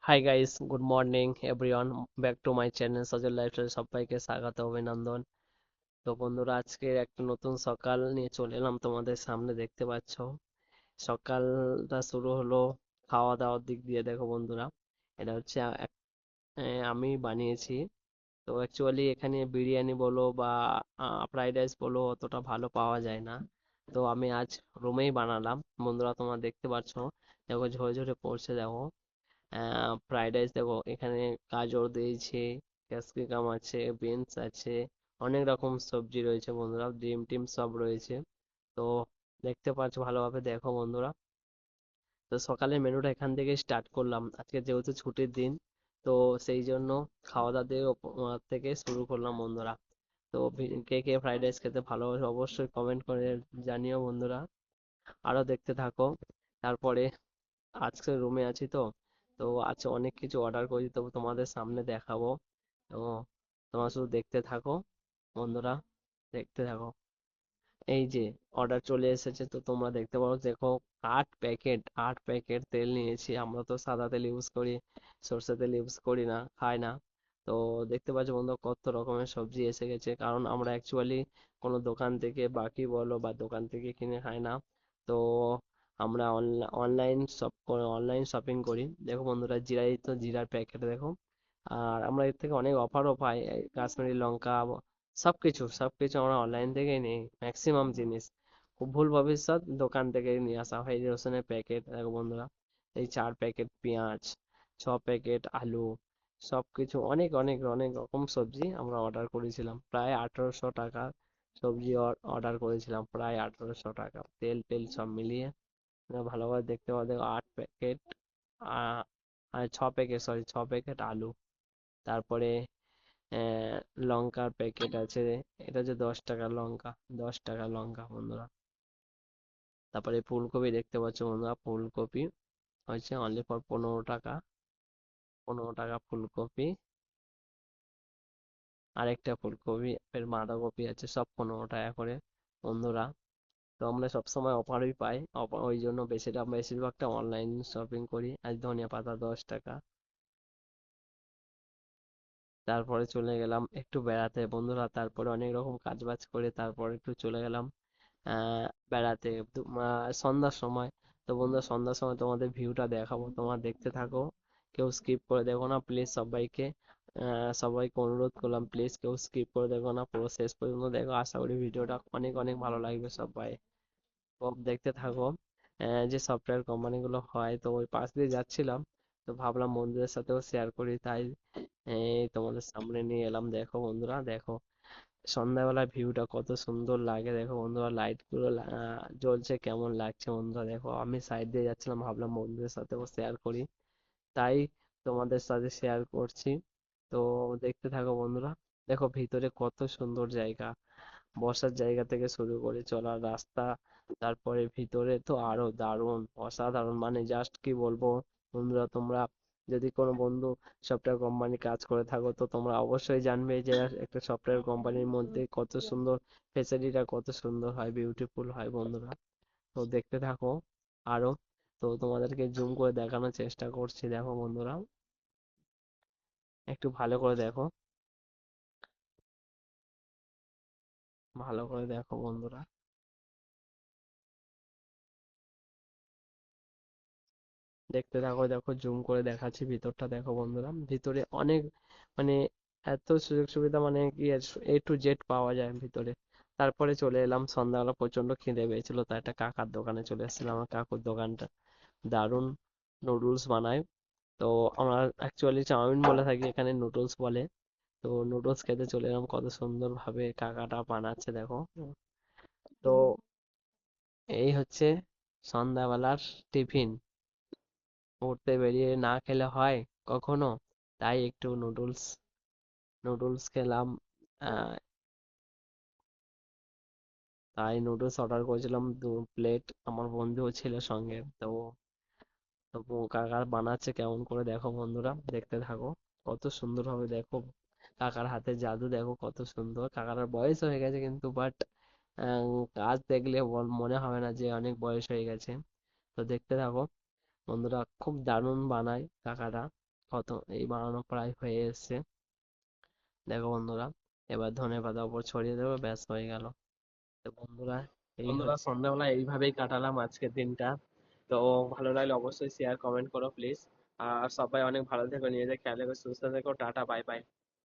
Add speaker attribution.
Speaker 1: Hi guys, good morning everyone, back to my channel Sajal lifestyle. সবাইকে স্বাগত, অভিনন্দন। তো বন্ধুরা, আজকে একটা নতুন সকাল নিয়ে চলে এলাম তোমাদের সামনে। দেখতে পাচ্ছ সকালটা শুরু হলো খাওয়া দাওয়ার দিক দিয়ে। দেখো বন্ধুরা, এটা হচ্ছে আমি বানিয়েছি। তো অ্যাকচুয়ালি এখানে বিরিয়ানি বলো বা ফ্রাইড রাইস বলো অতটা ভালো পাওয়া যায় না। তো আমি আজ রুমেই বানালাম বন্ধুরা। তোমরা দেখতে পাচ্ছ, দেখো ঝরে ঝরে পড়ছে। দেখো ফ্রাইড রাইস, দেখো এখানে গাজর দিয়েছি, ক্যাপসিকাম আছে, বিনস আছে, অনেক রকম সবজি রয়েছে বন্ধুরা, ডিম টিম সব রয়েছে। তো দেখতে পাচ্ছ ভালোভাবে, দেখো বন্ধুরা। তো সকালের মেনুটা এখান থেকে স্টার্ট করলাম, আজকে যেহেতু ছুটির দিন। তো সেই জন্য খাওয়া দাওয়া দিয়ে থেকে শুরু করলাম বন্ধুরা। তো কে কে ফ্রাইড রাইস খেতে ভালোবাসে অবশ্যই কমেন্ট করে জানিও বন্ধুরা। আরো দেখতে থাকো। তারপরে আজকে রুমে আছি তো, তো আজকে অনেক কিছু অর্ডার করেছি, তো তোমাদের সামনে দেখাবো। তো তোমরা শুধু দেখতে থাকো বন্ধুরা, দেখতে থাকো। এই যে অর্ডার চলে এসেছে, তো তোমরা দেখতে পারো। দেখো, 8 প্যাকেট তেল নিয়েছি। আমরা তো সাদা তেল ইউজ করি, সর্ষে তেল ইউজ করি না, খাই না। তো দেখতে পাচ্ছ বন্ধু, কত রকমের সবজি এসে গেছে, কারণ আমরা অ্যাকচুয়ালি কোনো দোকান থেকে বাকি বলো বা দোকান থেকে কিনে খাই না। তো আমরা অনলাইন শপিং করি। দেখো বন্ধুরা, জিরার প্যাকেট দেখো। আর আমরা এর থেকে অনেক অফারও পাই, এই কাশ্মীরি লঙ্কা সবকিছু সবকিছু আমরা অনলাইন থেকেই নিই, ম্যাক্সিমাম জিনিস। খুব ভুল ভবিষ্যৎ দোকান থেকে নিয়ে আসা হয়। এই যে রসুনের প্যাকেট দেখো বন্ধুরা, এই 4 প্যাকেট পেঁয়াজ, 6 প্যাকেট আলু, সবকিছু অনেক অনেক অনেক রকম সবজি আমরা অর্ডার করেছিলাম। প্রায় 1800 টাকা সবজি অর্ডার করেছিলাম, প্রায় 1800 টাকা, তেল টেল সব মিলিয়ে। ভালোভাবে দেখতে পাবো, দেখো 8 প্যাকেট, আহ, আর 6 প্যাকেট, সরি 6 প্যাকেট আলু। তারপরে লঙ্কার প্যাকেট আছে, এটা হচ্ছে 10 টাকার লঙ্কা, 10 টাকার লঙ্কা বন্ধুরা। তারপরে ফুলকপি দেখতে পাচ্ছ বন্ধুরা, ফুলকপি হচ্ছে অনলি ফর 15 টাকা, 15 টাকা ফুলকপি। আরেকটা ফুলকপি, এর বাঁধাকপি আছে, সব 15 টাকা করে বন্ধুরা। তো আমরা সবসময় অফারই পাই, ওই জন্য বেশিরভাগটা অনলাইন শপিং করি। আজ ধনিয়া পাতা 10 টাকা। তারপরে চলে গেলাম একটু বেড়াতে বন্ধুরা, তারপরে অনেক রকম কাজ বাজ করে তারপরে একটু চলে গেলাম বেড়াতে সন্ধ্যার সময়। তো বন্ধুরা, সন্ধ্যার সময় তোমাদের ভিউটা দেখাবো, তোমরা দেখতে থাকো, কেউ স্কিপ করে দেখো না প্লিজ। সবাইকে অনুরোধ করলাম, প্লিজ কেউ স্কিপ করে দেখো না, পুরো শেষ পর্যন্ত দেখো। আশা করি ভিডিওটা অনেক অনেক ভালো লাগবে সবাই। সব দেখতে থাকো। যে সফটওয়্যার কোম্পানিগুলো হয়, তো ওই পাশ দিয়ে যাচ্ছিলাম, তো ভাবলাম বন্ধুদের সাথেও শেয়ার করি, তাই তোমাদের সামনে নিয়ে এলাম। দেখো বন্ধুরা, দেখো সন্ধ্যাবেলা ভিউটা কত সুন্দর লাগে। দেখো বন্ধুরা, লাইট গুলো জ্বলছে, কেমন লাগছে বন্ধুরা। দেখো আমি সাইড দিয়ে যাচ্ছিলাম, ভাবলাম বন্ধুদের সাথেও শেয়ার করি, তাই তোমাদের সাথে শেয়ার করছি। তো দেখতে থাকো বন্ধুরা। দেখো ভিতরে কত সুন্দর জায়গা, বসার জায়গা থেকে শুরু করে চলার রাস্তা, তারপরে ভিতরে তো আরো দারুণ, অসাধারণ, মানে জাস্ট কি বলবো বন্ধুরা। তোমরা যদি কোনো বন্ধু সফটওয়্যার কোম্পানি কাজ করে থাকো, তো তোমরা অবশ্যই জানবে যে একটা সফটওয়্যার কোম্পানির মধ্যে কত সুন্দর ফেসিলিটিটা, কত সুন্দর হয়, বিউটিফুল হয় বন্ধুরা। তো দেখতে থাকো আরো। তো তোমাদেরকে জুম করে দেখানোর চেষ্টা করছি, দেখো বন্ধুরা, একটু ভালো করে দেখো, ভালো করে দেখো বন্ধুরা। দেখতে থাকো, দেখো জুম করে দেখাচ্ছি ভিতরটা, দেখো বন্ধুরা। ভিতরে অনেক, মানে এত সুযোগ সুবিধা, মানে কি A to Z পাওয়া যায় ভিতরে। তারপরে চলে এলাম সন্ধ্যাবেলা, প্রচন্ড খিদে পেয়েছিল, তাই একটা কাকার দোকানে চলে এসেছিলাম। আমার কাকুর দোকানটা দারুণ নুডলস বানায়। তো আমরা অ্যাকচুয়ালি চাউমিন বলে থাকি, এখানে নুডলস বলে। তো নুডলস খেতে চলে এলাম, কত সুন্দর ভাবে কাকাটা বানাচ্ছে দেখো। তো এই হচ্ছে সন্ধ্যাবেলার টিফিন। ঘুরতে বেরিয়ে না খেলে হয় কখনো, তাই একটু নুডলস নুডলস খেলাম। আহ, তাই নুডলস অর্ডার করেছিলাম 2 প্লেট, আমার বন্ধুও ছিল সঙ্গে। তো তো কাকার বানাচ্ছে কেমন করে, দেখো বন্ধুরা, দেখতে থাকো। কত সুন্দর ভাবে দেখো, কাকার হাতে জাদু দেখো, কত সুন্দর। কাকার বয়স হয়ে গেছে কিন্তু, বাট কাজ দেখলে মনে হবে না যে অনেক বয়স হয়ে গেছে। তো দেখতে থাকো বন্ধুরা, খুব দারুণ বানায় কাকারা। কত এই বানানো প্রায় হয়ে এসেছে। দেখো বন্ধুরা, এবার ধনেপাতা উপর ছড়িয়ে দেবো, ব্যাস হয়ে গেল। তো বন্ধুরা, বন্ধুরা সন্ধ্যাবেলা এইভাবেই কাটালাম আজকের দিনটা। তো ভালো লাগলে অবশ্যই শেয়ার কমেন্ট করো প্লিজ। আর সবাই অনেক ভালো থেকো, নিজেদের খেয়াল রেখো, সুস্থ থেকো, টাটা বাই বাই।